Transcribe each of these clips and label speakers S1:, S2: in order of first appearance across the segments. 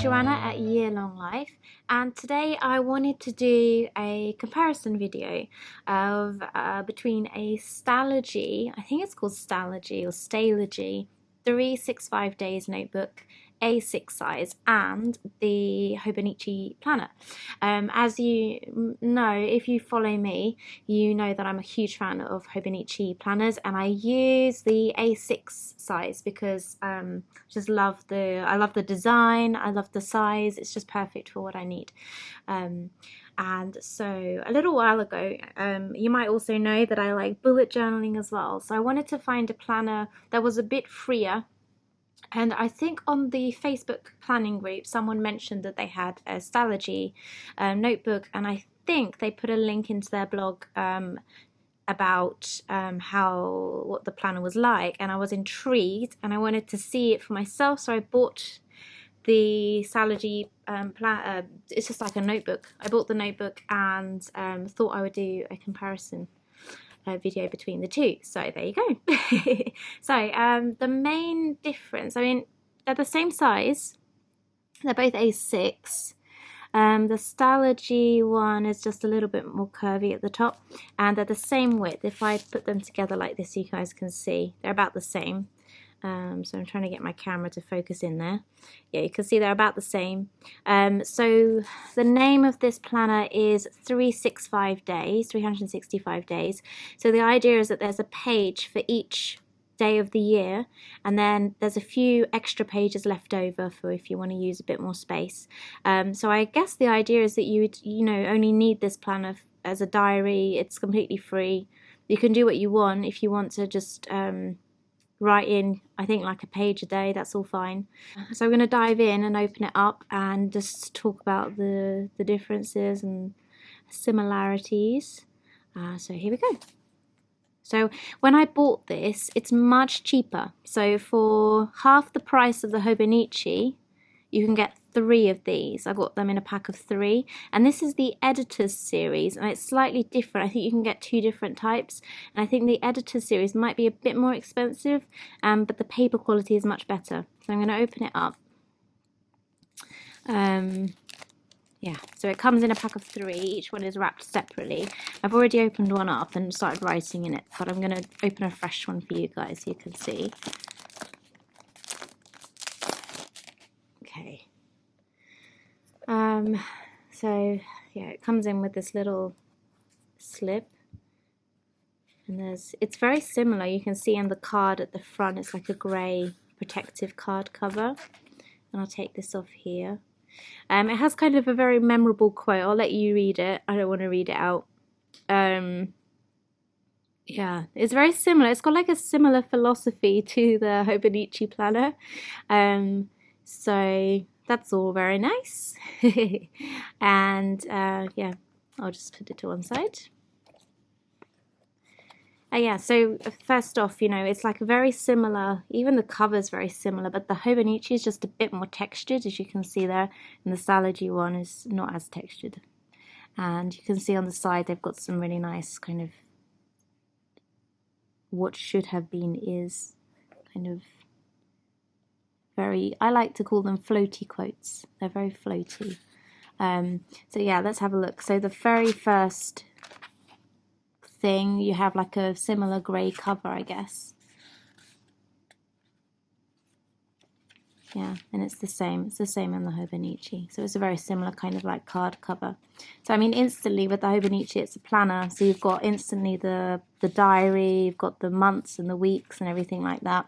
S1: Joanna at Year Long Life, and today I wanted to do a comparison video of between a Stalogy, I think it's called Stalogy or Staedtler 365 Days notebook, A6 size, and the Hobonichi Planner. As you know, if you follow me, you know that I'm a huge fan of Hobonichi planners, and I use the A6 size because I love the design, I love the size, it's just perfect for what I need. And so a little while ago, you might also know that I like bullet journaling as well. So I wanted to find a planner that was a bit freer. And I think on the Facebook planning group, someone mentioned that they had a Stalogy notebook. And I think they put a link into their blog about what the planner was like. And I was intrigued and I wanted to see it for myself. So I bought the Stalogy it's just like a notebook. I bought the notebook and thought I would do a comparison video between the two. So there you go. So the main difference, I mean, they're the same size. They're both A6. The Stalogy one is just a little bit more curvy at the top, and they're the same width. If I put them together like this, you guys can see they're about the same. So I'm trying to get my camera to focus in there. Yeah, you can see they're about the same. So the name of this planner is 365 days, 365 days. So the idea is that there's a page for each day of the year, and then there's a few extra pages left over for if you want to use a bit more space. So I guess the idea is that you would, only need this planner as a diary. It's completely free. You can do what you want. If you want to just write in, I think, like a page a day, that's all fine. So I'm going to dive in and open it up and just talk about the differences and similarities. So here we go. So when I bought this, it's much cheaper. So for half the price of the Hobonichi, you can get 3 of these. I got them in a pack of 3, and this is the Editor's series, and it's slightly different. I think you can get 2 different types, and I think the Editor's series might be a bit more expensive, but the paper quality is much better. So I'm going to open it up. Yeah, so it comes in a pack of 3. Each one is wrapped separately. I've already opened one up and started writing in it, but I'm going to open a fresh one for you guys so you can see. Okay. So yeah, it comes in with this little slip, and it's very similar. You can see on the card at the front, it's like a grey protective card cover. And I'll take this off here. It has kind of a very memorable quote. I'll let you read it. I don't want to read it out. Yeah, it's very similar. It's got like a similar philosophy to the Hobonichi Planner. So that's all very nice. And yeah, I'll just put it to one side. Yeah, so first off, it's like a very similar, even the cover's very similar, but the Hobonichi is just a bit more textured, as you can see there, and the Stalogy one is not as textured. And you can see on the side they've got some really nice kind of what should have been is kind of very, I like to call them floaty quotes. They're very floaty. So yeah, let's have a look. So the very first thing, you have like a similar grey cover, I guess. Yeah, and it's the same. It's the same in the Hobonichi. So it's a very similar kind of like card cover. So I mean, instantly with the Hobonichi, it's a planner. So you've got instantly the diary, you've got the months and the weeks and everything like that.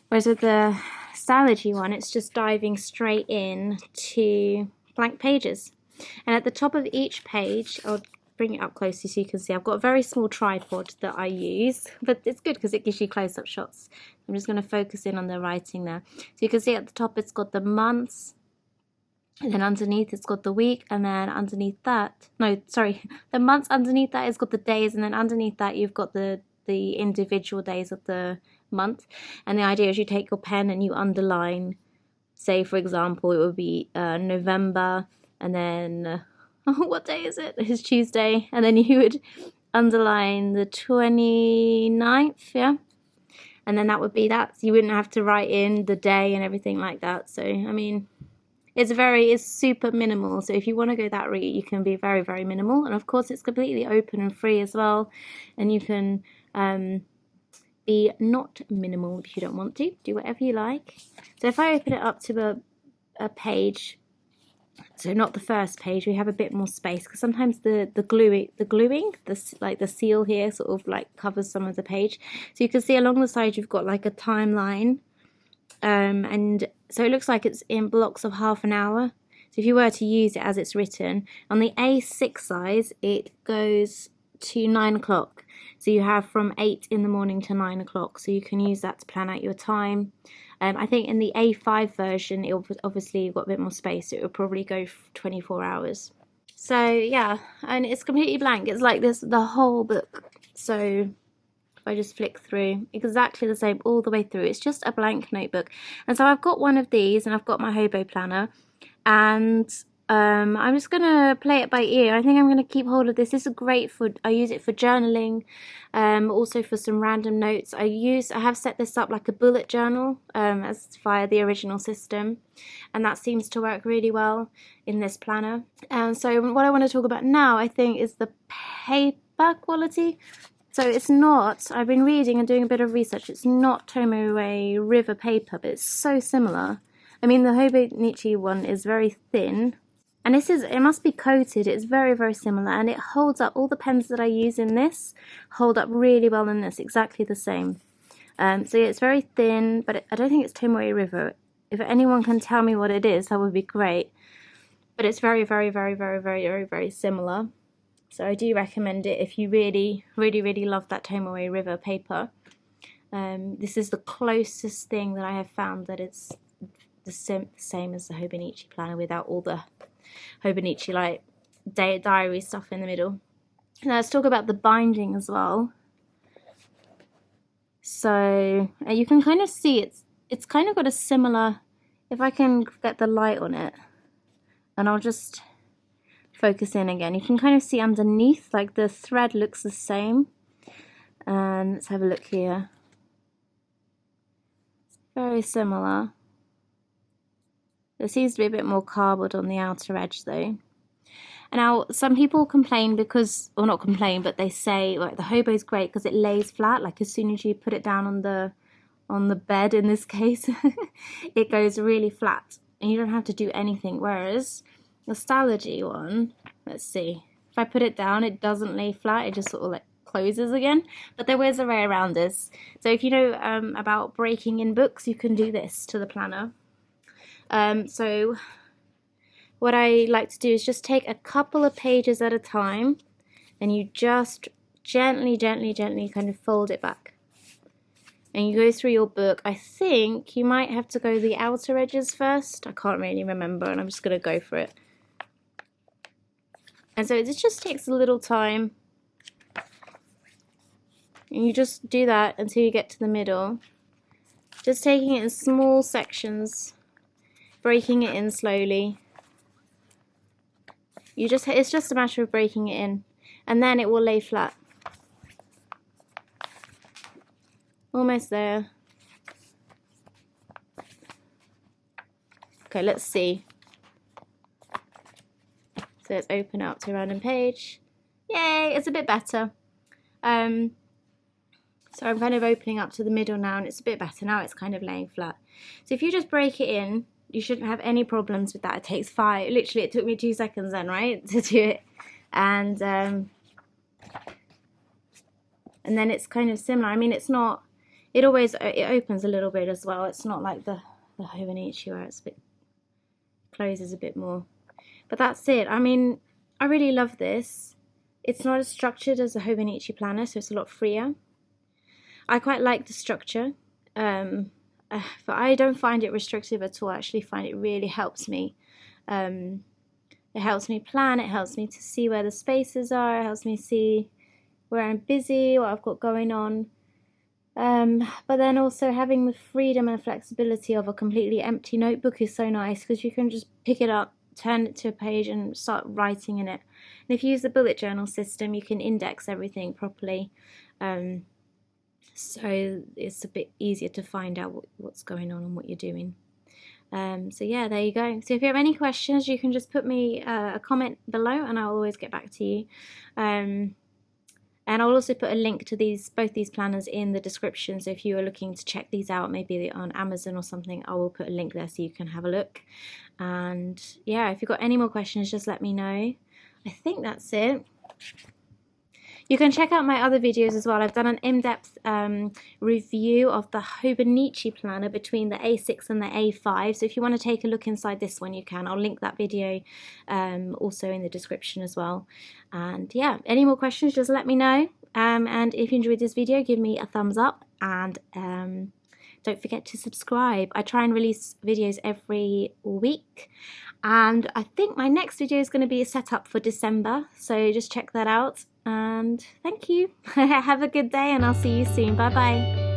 S1: Whereas with the Stalogy one, it's just diving straight in to blank pages. And at the top of each page, I'll bring it up closely so you can see, I've got a very small tripod that I use, but it's good because it gives you close-up shots. I'm just going to focus in on the writing there. So you can see at the top it's got the months, and then underneath it's got the week, and then underneath that, no, sorry, the months underneath that it's got the days, and then underneath that you've got the individual days of the month. And the idea is you take your pen and you underline, say for example it would be November, and then what day is it? It's Tuesday, and then you would underline the 29th, yeah, and then that would be that. So you wouldn't have to write in the day and everything like that. So I mean, it's super minimal. So if you want to go that route, you can be very, very minimal. And of course, it's completely open and free as well. And you can be not minimal if you don't want to. Do whatever you like. So if I open it up to a page, so not the first page, we have a bit more space because sometimes the gluing, like the seal here sort of like covers some of the page. So you can see along the side you've got like a timeline, and so it looks like it's in blocks of half an hour. So if you were to use it as it's written, on the A6 size it goes to 9 o'clock. So you have from 8 in the morning to 9 o'clock. So you can use that to plan out your time. I think in the A5 version, it obviously you've got a bit more space. So it will probably go 24 hours. So yeah, and it's completely blank. It's like this, the whole book. So if I just flick through, exactly the same all the way through. It's just a blank notebook. And so I've got one of these and I've got my Hobo planner. And I'm just going to play it by ear. I think I'm going to keep hold of this. This is great for, I use it for journaling, also for some random notes. I have set this up like a bullet journal as via the original system, and that seems to work really well in this planner. So what I want to talk about now, I think, is the paper quality. So it's not, I've been reading and doing a bit of research, it's not Tomoe River paper, but it's so similar. I mean, the Hobonichi one is very thin. And this is, it must be coated, it's very, very similar, and it holds up, all the pens that I use in this hold up really well in this, exactly the same. So yeah, it's very thin, but I don't think it's Tomoe River. If anyone can tell me what it is, that would be great. But it's very, very, very, very, very, very, very similar. So I do recommend it if you really, really, really love that Tomoe River paper. This is the closest thing that I have found that it's the same as the Hobonichi Planner without all the Hobonichi like diary stuff in the middle. Now let's talk about the binding as well. So you can kind of see it's kind of got a similar, if I can get the light on it, and I'll just focus in again, you can kind of see underneath like the thread looks the same. And let's have a look here. Very similar. There seems to be a bit more cardboard on the outer edge though. And now some people complain because, or not complain, but they say like the Hobo's great because it lays flat. Like as soon as you put it down on the bed in this case, it goes really flat and you don't have to do anything. Whereas the Stalogy one, let's see, if I put it down, it doesn't lay flat. It just sort of like closes again. But there is a way around this. So if you know about breaking in books, you can do this to the planner. So what I like to do is just take a couple of pages at a time and you just gently kind of fold it back. And you go through your book. I think you might have to go the outer edges first. I can't really remember and I'm just going to go for it. And so it just takes a little time. And you just do that until you get to the middle. Just taking it in small sections. Breaking it in slowly. It's just a matter of breaking it in, and then it will lay flat. Almost there. Okay, let's see. So let's open up to a random page. Yay, it's a bit better. So I'm kind of opening up to the middle now, and it's a bit better now. It's kind of laying flat. So if you just break it in, you shouldn't have any problems with that. It takes literally it took me 2 seconds then, right, to do it. And then it's kind of similar. I mean, it's not, it opens a little bit as well. It's not like the Hobonichi where it's closes a bit more. But that's it. I mean, I really love this. It's not as structured as a Hobonichi Planner, so it's a lot freer. I quite like the structure. But I don't find it restrictive at all. I actually find it really helps me. It helps me plan, it helps me to see where the spaces are, it helps me see where I'm busy, what I've got going on. But then also having the freedom and flexibility of a completely empty notebook is so nice because you can just pick it up, turn it to a page and start writing in it. And if you use the bullet journal system, you can index everything properly. So it's a bit easier to find out what's going on and what you're doing. So yeah, there you go. So if you have any questions, you can just put me a comment below and I'll always get back to you. And I'll also put a link to both these planners in the description. So if you are looking to check these out, maybe on Amazon or something, I will put a link there so you can have a look. And yeah, if you've got any more questions, just let me know. I think that's it. You can check out my other videos as well. I've done an in-depth review of the Hobonichi Planner between the A6 and the A5. So if you want to take a look inside this one, you can. I'll link that video also in the description as well. And yeah, any more questions, just let me know. And if you enjoyed this video, give me a thumbs up and don't forget to subscribe. I try and release videos every week. And I think my next video is going to be a setup for December. So just check that out. And thank you. Have a good day and I'll see you soon. Bye bye.